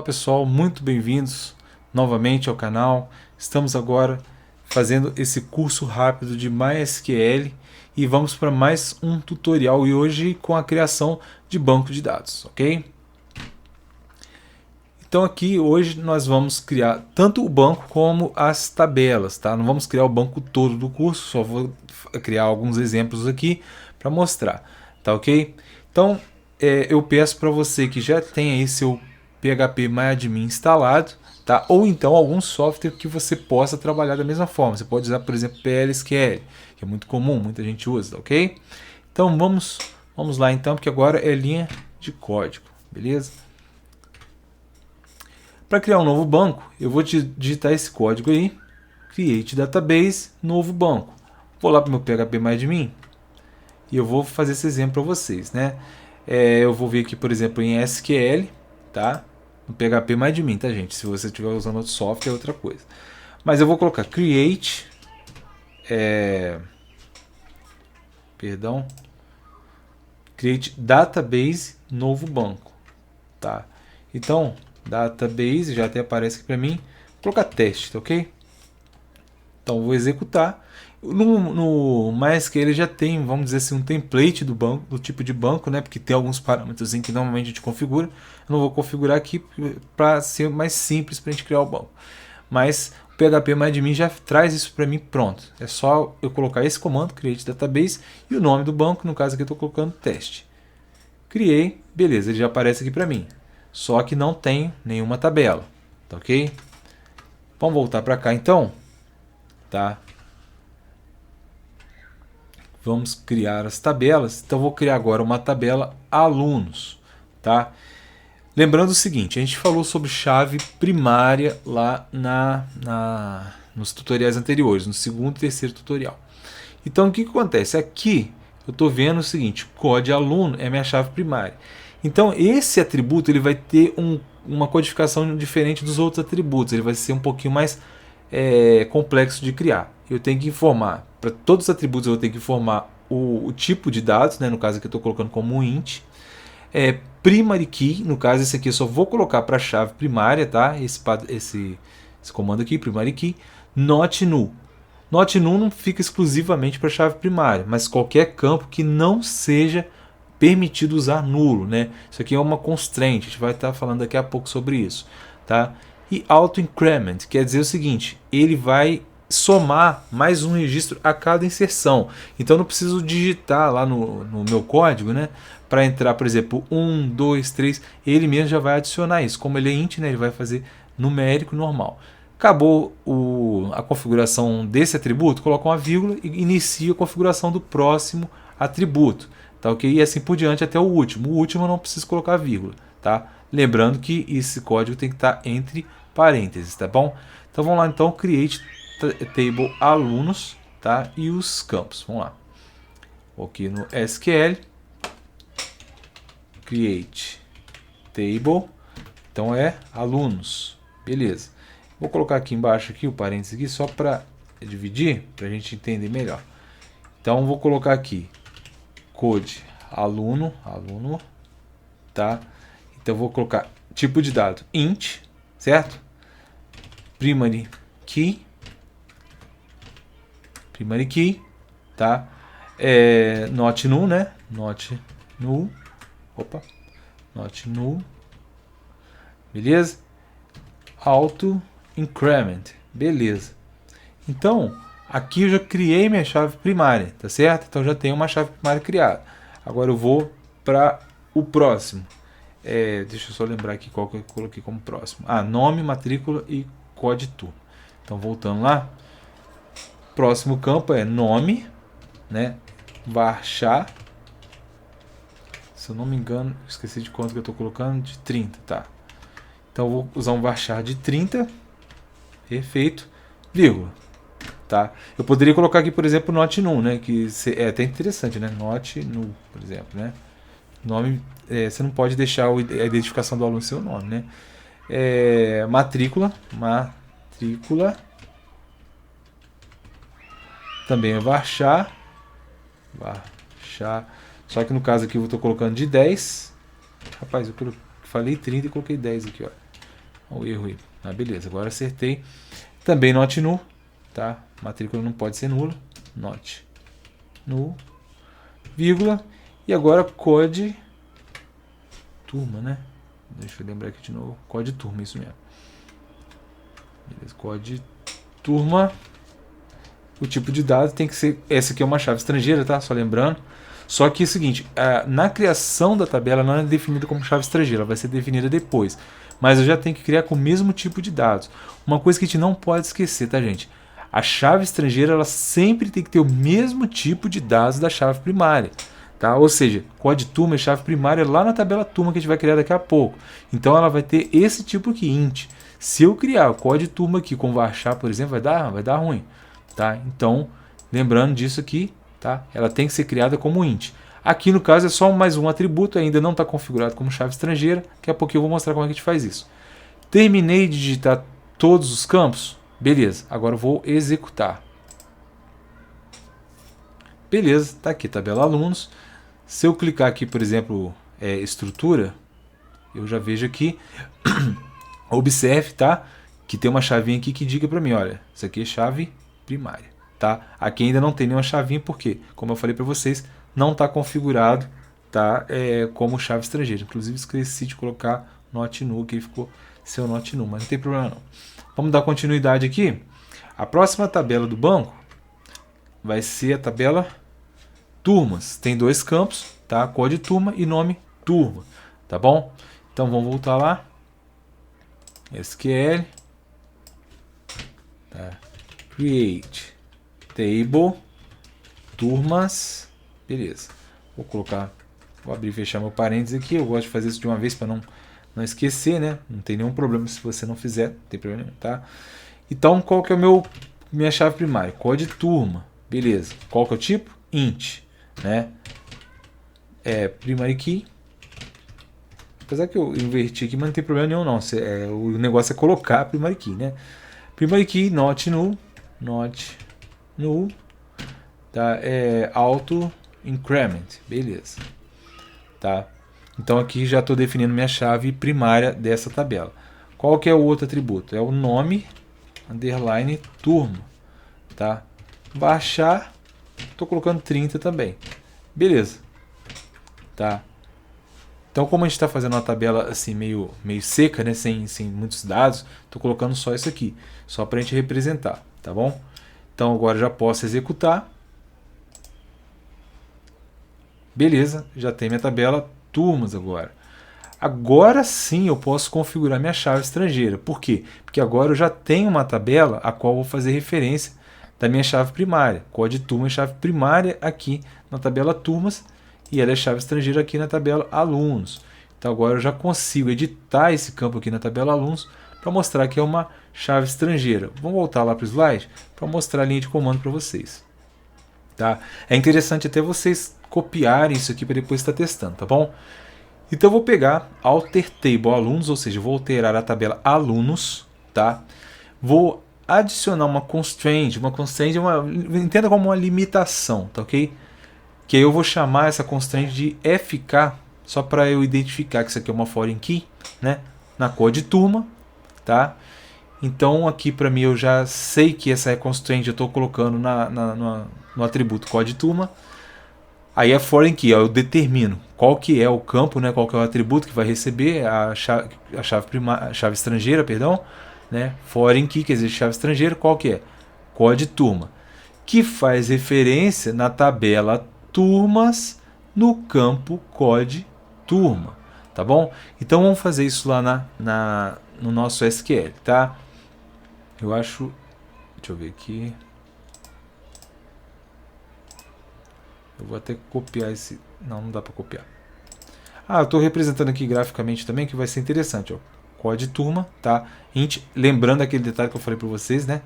pessoal, muito bem-vindos novamente ao canal. Estamos agora fazendo esse curso rápido de MySQL e vamos para mais um tutorial, e hoje com a criação de banco de dados, ok? Então aqui hoje nós vamos criar tanto o banco como as tabelas, tá? Não vamos criar o banco todo do curso, só vou criar alguns exemplos aqui para mostrar, tá ok? Então eu peço para você que já tenha aí seu PHP-MyAdmin instalado, tá? Ou então algum software que você possa trabalhar da mesma forma. Você pode usar, por exemplo, PLSQL, que é muito comum, muita gente usa, ok? Então vamos lá então, porque agora é linha de código, beleza? Para criar um novo banco, eu vou digitar esse código aí, create database, novo banco. Vou lá para o meu PHP-MyAdmin e eu vou fazer esse exemplo para vocês, né? Eu vou vir aqui, por exemplo, em SQL, tá? No PHP-MyAdmin, tá, gente? Se você estiver usando outro software, é outra coisa. Mas eu vou colocar create, create database, novo banco, tá? Então, database, já até aparece aqui para mim, vou colocar teste, tá ok? Então, vou executar. No MySQL já tem, vamos dizer assim, um template do banco, do tipo de banco, né? Porque tem alguns parâmetros que normalmente a gente configura. Eu não vou configurar aqui para ser mais simples para a gente criar o banco. Mas o PHP-MyAdmin já traz isso para mim pronto. É só eu colocar esse comando, create database, e o nome do banco, no caso aqui eu estou colocando teste. Criei, beleza, ele já aparece aqui para mim. Só que não tem nenhuma tabela, tá ok? Vamos voltar para cá então, tá? Vamos criar as tabelas. Então vou criar agora uma tabela alunos, tá? Lembrando o seguinte, a gente falou sobre chave primária lá nos tutoriais anteriores, no segundo e terceiro tutorial. Então o que acontece? Aqui eu estou vendo o seguinte, code aluno é minha chave primária. Então esse atributo ele vai ter uma codificação diferente dos outros atributos, ele vai ser um pouquinho mais complexo de criar. Eu tenho que informar, para todos os atributos eu vou ter que informar o tipo de dados, né? No caso aqui eu estou colocando como int. Primary key, no caso esse aqui eu só vou colocar para a chave primária, tá? Esse comando aqui, primary key. Not null. Not null não fica exclusivamente para a chave primária, mas qualquer campo que não seja permitido usar nulo, né? Isso aqui é uma constraint, a gente vai estar falando daqui a pouco sobre isso, tá? E auto increment quer dizer o seguinte, ele vai somar mais um registro a cada inserção. Então não preciso digitar lá no meu código, né? Para entrar, por exemplo, 1, 2, 3, ele mesmo já vai adicionar isso. Como ele é int, né? Ele vai fazer numérico normal. Acabou a configuração desse atributo, coloca uma vírgula e inicia a configuração do próximo atributo. Tá, ok? E assim por diante até o último. O último eu não preciso colocar vírgula, tá? Lembrando que esse código tem que estar entre parênteses, tá bom? Então vamos lá então, create table alunos, tá? E os campos, vamos lá. Aqui no SQL, create table, então é alunos, beleza. Vou colocar aqui embaixo aqui o parênteses aqui só para dividir, para a gente entender melhor. Então vou colocar aqui code aluno, tá? Então vou colocar tipo de dado int, certo? Primary key, tá? Not null, né? Not null, beleza? Auto increment, beleza. Então aqui eu já criei minha chave primária, tá certo? Então já tenho uma chave primária criada. Agora eu vou para o próximo. Deixa eu só lembrar aqui qual que eu coloquei como próximo. Nome, matrícula e código turno. Então voltando lá. Próximo campo é nome, né? Varchar. Se eu não me engano, esqueci de quanto que eu estou colocando, de 30, tá? Então eu vou usar um varchar de 30. Perfeito. Vírgula. Tá? Eu poderia colocar aqui, por exemplo, not null, né? Que é até interessante, né? Not null, por exemplo, né? Nome, você não pode deixar a identificação do aluno seu nome, né? Matrícula também é varchar, só que no caso aqui eu estou colocando de 10. Rapaz, eu falei 30 e coloquei 10 aqui, ó. o erro aí. Ah, beleza, agora acertei. Também not null, tá? Matrícula não pode ser nula. Not null, vírgula. E agora code turma, né? Deixa eu lembrar aqui de novo. Code turma, isso mesmo. Beleza, code turma. O tipo de dado tem que ser... Essa aqui é uma chave estrangeira, tá? Só lembrando. Só que é o seguinte, na criação da tabela não é definida como chave estrangeira, ela vai ser definida depois. Mas eu já tenho que criar com o mesmo tipo de dados. Uma coisa que a gente não pode esquecer, tá, gente? A chave estrangeira ela sempre tem que ter o mesmo tipo de dados da chave primária. Tá? Ou seja, code turma é chave primária lá na tabela turma que a gente vai criar daqui a pouco. Então ela vai ter esse tipo aqui, int. Se eu criar o code turma aqui com varchar, por exemplo, vai dar ruim. Tá? Então, lembrando disso aqui, tá? Ela tem que ser criada como int. Aqui no caso é só mais um atributo, ainda não está configurado como chave estrangeira. Daqui a pouquinho eu vou mostrar como é que a gente faz isso. Terminei de digitar todos os campos. Beleza, agora eu vou executar. Beleza, está aqui tabela alunos. Se eu clicar aqui, por exemplo, estrutura, eu já vejo aqui, observe, tá? Que tem uma chavinha aqui que diga para mim, olha, isso aqui é chave primária, tá? Aqui ainda não tem nenhuma chavinha, porque, como eu falei para vocês, não está configurado, tá? Como chave estrangeira. Inclusive esqueci de colocar not null, que ficou seu not null, mas não tem problema não. Vamos dar continuidade aqui. A próxima tabela do banco vai ser a tabela turmas. Tem dois campos, tá? Código turma e nome turma, tá bom? Então vamos voltar lá. SQL, tá? Create table turmas, beleza. Vou abrir e fechar meu parênteses aqui. Eu gosto de fazer isso de uma vez para não esquecer, né? Não tem nenhum problema se você não fizer, não tem problema, tá? Então, qual que é minha chave primária? Código turma, beleza. Qual que é o tipo? Int, né? Primary key. Apesar que eu inverti aqui, mas não tem problema nenhum não. O negócio é colocar a primary key, né? Primary key not null, tá? Auto increment, beleza, tá? Então aqui já estou definindo minha chave primária dessa tabela. Qual que é o outro atributo? É o nome underline turma, tá? Baixar, estou colocando 30 também, beleza, tá? Então, como a gente está fazendo uma tabela assim meio seca, né, sem muitos dados, estou colocando só isso aqui, só para a gente representar, tá bom? Então agora já posso executar. Beleza, já tem minha tabela turmas agora. Agora sim eu posso configurar minha chave estrangeira. Por quê? Porque agora eu já tenho uma tabela a qual eu vou fazer referência da minha chave primária. Código turma é chave primária aqui na tabela turmas e ela é chave estrangeira aqui na tabela alunos. Então agora eu já consigo editar esse campo aqui na tabela alunos para mostrar que é uma chave estrangeira. Vamos voltar lá para o slide para mostrar a linha de comando para vocês. Tá? É interessante até vocês copiarem isso aqui para depois estar testando, tá bom? Então eu vou pegar alter table alunos, ou seja, vou alterar a tabela alunos, tá? Vou adicionar uma constraint, entenda como uma limitação, tá ok? Que aí eu vou chamar essa constraint de FK, só para eu identificar que isso aqui é uma foreign key, né? Na code turma, tá? Então aqui para mim eu já sei que essa constraint eu estou colocando no atributo code turma. Aí a foreign key, eu determino qual que é o campo, né? Qual que é o atributo que vai receber a chave estrangeira, perdão, né? Foreign key, quer dizer, chave estrangeira, qual que é? Code turma, que faz referência na tabela turmas no campo code turma, tá bom? Então vamos fazer isso lá no nosso SQL, tá? Eu acho, deixa eu ver aqui. Eu vou até copiar esse... Não dá para copiar. Eu estou representando aqui graficamente também, que vai ser interessante. Ó. Código turma, tá? Lembrando aquele detalhe que eu falei para vocês, né?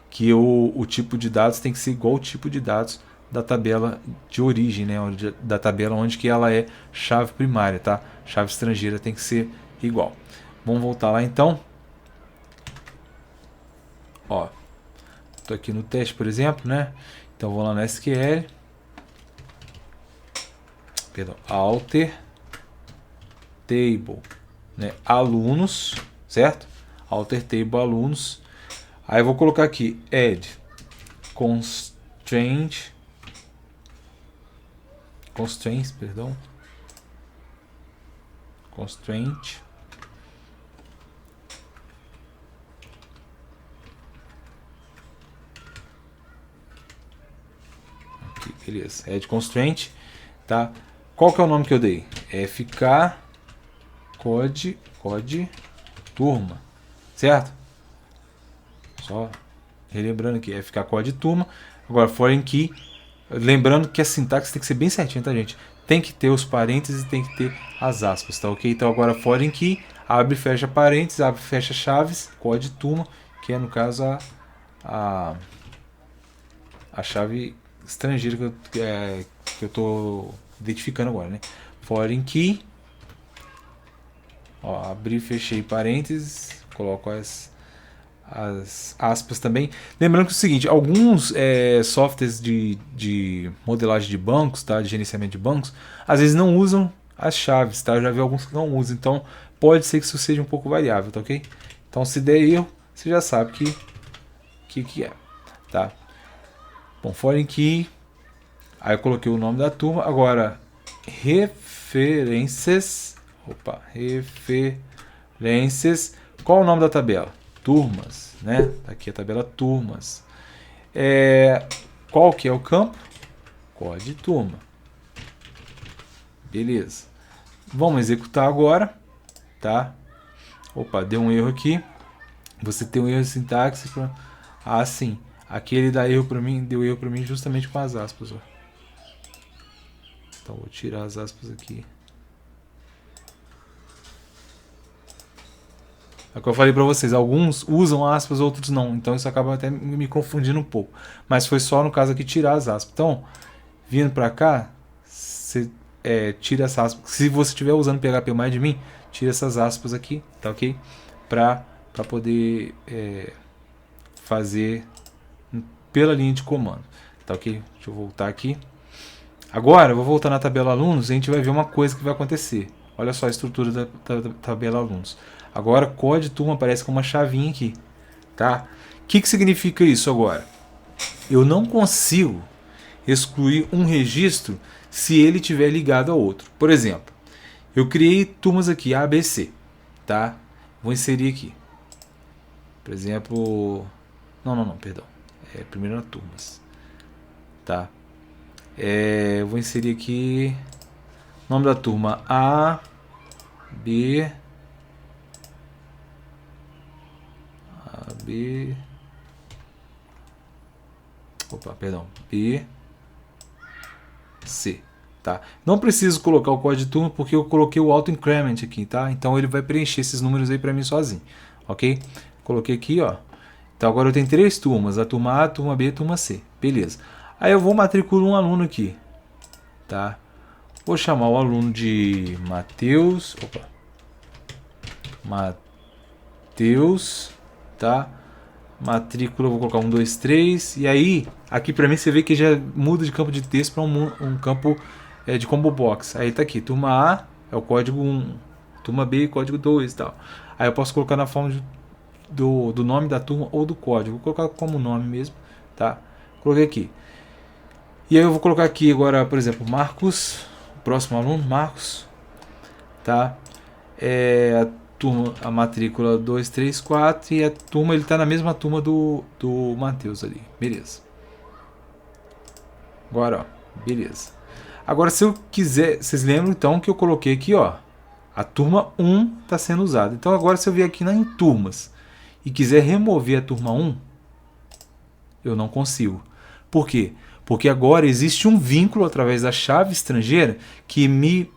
Que o tipo de dados tem que ser igual ao tipo de dados da tabela de origem, né? Da tabela onde que ela é chave primária, tá? Chave estrangeira tem que ser igual. Vamos voltar lá então. Ó, estou aqui no teste, por exemplo, né? Então vou lá no SQL. Perdão, alter table, né, alunos, certo? alter table alunos. Aí eu vou colocar aqui add constraints, perdão, constraint aqui, beleza, add constraint, tá? Qual que é o nome que eu dei? FK code turma, certo? Só relembrando aqui, FK code turma. Agora foreign key, lembrando que a sintaxe tem que ser bem certinha, tá, gente? Tem que ter os parênteses e tem que ter as aspas, tá ok? Então agora foreign key, abre e fecha parênteses, abre e fecha chaves, code turma, que é no caso a chave estrangeira que eu tô identificando agora, né? Foreign key, ó, abri e fechei parênteses, coloco as aspas também. Lembrando que é o seguinte, alguns softwares de modelagem de bancos, tá, de gerenciamento de bancos, às vezes não usam as chaves, tá? Eu já vi alguns que não usam, então pode ser que isso seja um pouco variável, tá ok? Então se der erro, você já sabe que é, tá? Bom, foreign key, aí eu coloquei o nome da turma, agora referências, qual o nome da tabela? Turmas, né? Aqui a tabela turmas. Qual que é o campo? Código turma. Beleza. Vamos executar agora, tá? Opa, deu um erro aqui. Você tem um erro de sintaxe. Ah, sim. Aqui ele dá erro para mim, deu erro para mim justamente com as aspas, ó. Então vou tirar as aspas aqui. É o que eu falei para vocês, alguns usam aspas, outros não. Então isso acaba até me confundindo um pouco. Mas foi só no caso aqui tirar as aspas. Então, vindo para cá, você tira essas aspas. Se você estiver usando PHP mais de mim, tira essas aspas aqui, tá ok? Para poder fazer pela linha de comando, tá ok? Deixa eu voltar aqui. Agora eu vou voltar na tabela alunos e a gente vai ver uma coisa que vai acontecer. Olha só a estrutura da tabela alunos. Agora código turma aparece com uma chavinha aqui, tá? O que significa isso agora? Eu não consigo excluir um registro se ele estiver ligado a outro. Por exemplo, eu criei turmas aqui A, B, C, tá? Vou inserir aqui. Por exemplo, não, perdão. Primeiro na turmas, tá? Vou inserir aqui nome da turma A, B, B, C, tá? Não preciso colocar o código de turma porque eu coloquei o auto increment aqui, tá? Então ele vai preencher esses números aí para mim sozinho, ok? Coloquei aqui, ó. Então agora eu tenho 3 turmas, a turma A, a turma B, a turma C, beleza? Aí eu vou matricular um aluno aqui, tá? Vou chamar o aluno de Matheus, tá? Matrícula, vou colocar 1, 2, 3. E aí, aqui pra mim você vê que já muda de campo de texto para um campo de combo box. Aí tá aqui, turma A é o código 1, turma B código 2 e tal. Aí eu posso colocar na forma do nome da turma ou do código. Vou colocar como nome mesmo, tá? Coloquei aqui. E aí eu vou colocar aqui agora, por exemplo, Marcos, o próximo aluno, Marcos, tá? A matrícula 2, 3, 4 e a turma, ele está na mesma turma do Matheus ali, beleza. Agora, ó, beleza. Agora, se eu quiser, vocês lembram então que eu coloquei aqui, ó, a turma 1 está sendo usada. Então, agora se eu vier aqui em turmas e quiser remover a turma 1, eu não consigo. Por quê? Porque agora existe um vínculo através da chave estrangeira que me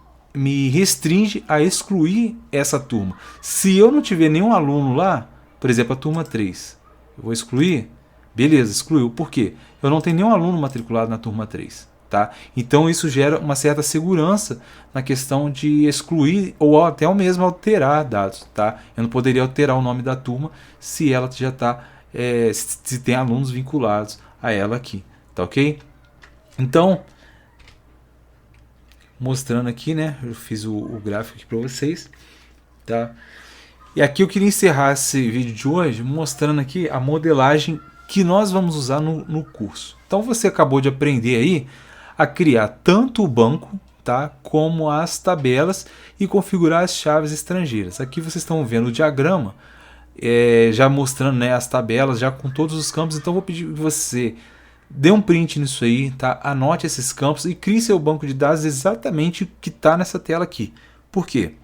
restringe a excluir essa turma. Se eu não tiver nenhum aluno lá, por exemplo, a turma 3, eu vou excluir, beleza, excluiu. Por quê? Eu não tenho nenhum aluno matriculado na turma 3. Tá? Então isso gera uma certa segurança na questão de excluir ou até mesmo alterar dados. Tá? Eu não poderia alterar o nome da turma se ela já está, se tem alunos vinculados a ela aqui. Tá ok? Então, mostrando aqui, né? Eu fiz o gráfico aqui para vocês, tá? E aqui eu queria encerrar esse vídeo de hoje mostrando aqui a modelagem que nós vamos usar no curso. Então você acabou de aprender aí a criar tanto o banco, tá, como as tabelas e configurar as chaves estrangeiras. Aqui vocês estão vendo o diagrama, já mostrando, né, as tabelas já com todos os campos. Então eu vou pedir que você dê um print nisso aí, tá? Anote esses campos e crie seu banco de dados exatamente o que está nessa tela aqui. Por quê?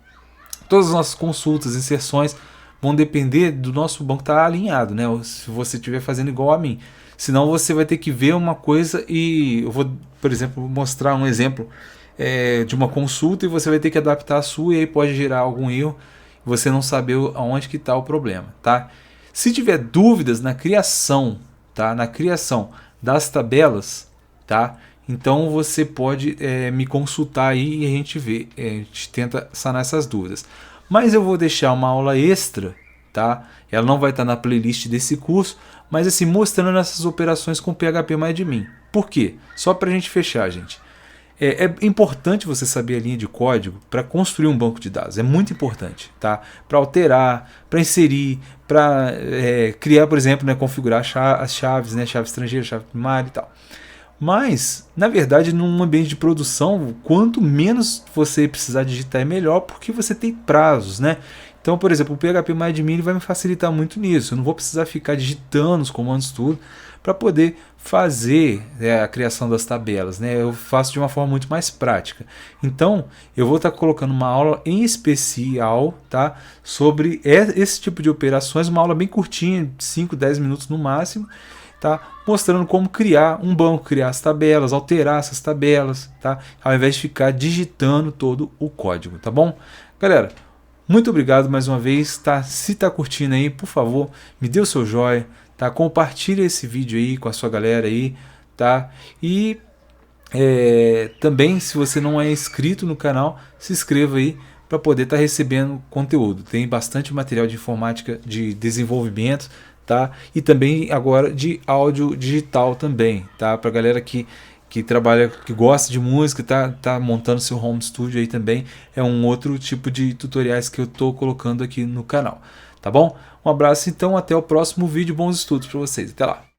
Todas as nossas consultas, inserções vão depender do nosso banco estar alinhado, né? Se você estiver fazendo igual a mim. Senão você vai ter que ver uma coisa e eu vou, por exemplo, mostrar um exemplo de uma consulta e você vai ter que adaptar a sua e aí pode gerar algum erro e você não saber aonde que está o problema, tá? Se tiver dúvidas na criação, tá? Na criação das tabelas, tá? Então você pode me consultar aí e a gente vê, a gente tenta sanar essas dúvidas. Mas eu vou deixar uma aula extra, tá? Ela não vai estar na playlist desse curso, mas assim, mostrando essas operações com PHP-MyAdmin. Por quê? Só para a gente fechar, gente. É importante você saber a linha de código para construir um banco de dados. É muito importante, tá? Para alterar, para inserir, para criar, por exemplo, né, configurar as chaves, né, chave estrangeira, chave primária e tal. Mas, na verdade, num ambiente de produção, quanto menos você precisar digitar é melhor, porque você tem prazos, né? Então, por exemplo, o PHP-MyAdmin vai me facilitar muito nisso. Eu não vou precisar ficar digitando os comandos tudo para poder fazer a criação das tabelas, né? Eu faço de uma forma muito mais prática. Então, eu vou estar colocando uma aula em especial, tá, sobre esse tipo de operações, uma aula bem curtinha, 5, 10 minutos no máximo, tá, mostrando como criar um banco, criar as tabelas, alterar essas tabelas, tá, ao invés de ficar digitando todo o código, tá bom? Galera, muito obrigado mais uma vez, tá? Se tá curtindo aí, por favor, me dê o seu joinha, tá? Compartilha esse vídeo aí com a sua galera aí, tá? E também, se você não é inscrito no canal, se inscreva aí para poder estar recebendo conteúdo. Tem bastante material de informática, de desenvolvimento, tá? E também agora de áudio digital também, tá? Para galera que trabalha, que gosta de música, tá montando seu home studio aí também, é um outro tipo de tutoriais que eu tô colocando aqui no canal, tá bom? Um abraço então, até o próximo vídeo, bons estudos para vocês, até lá!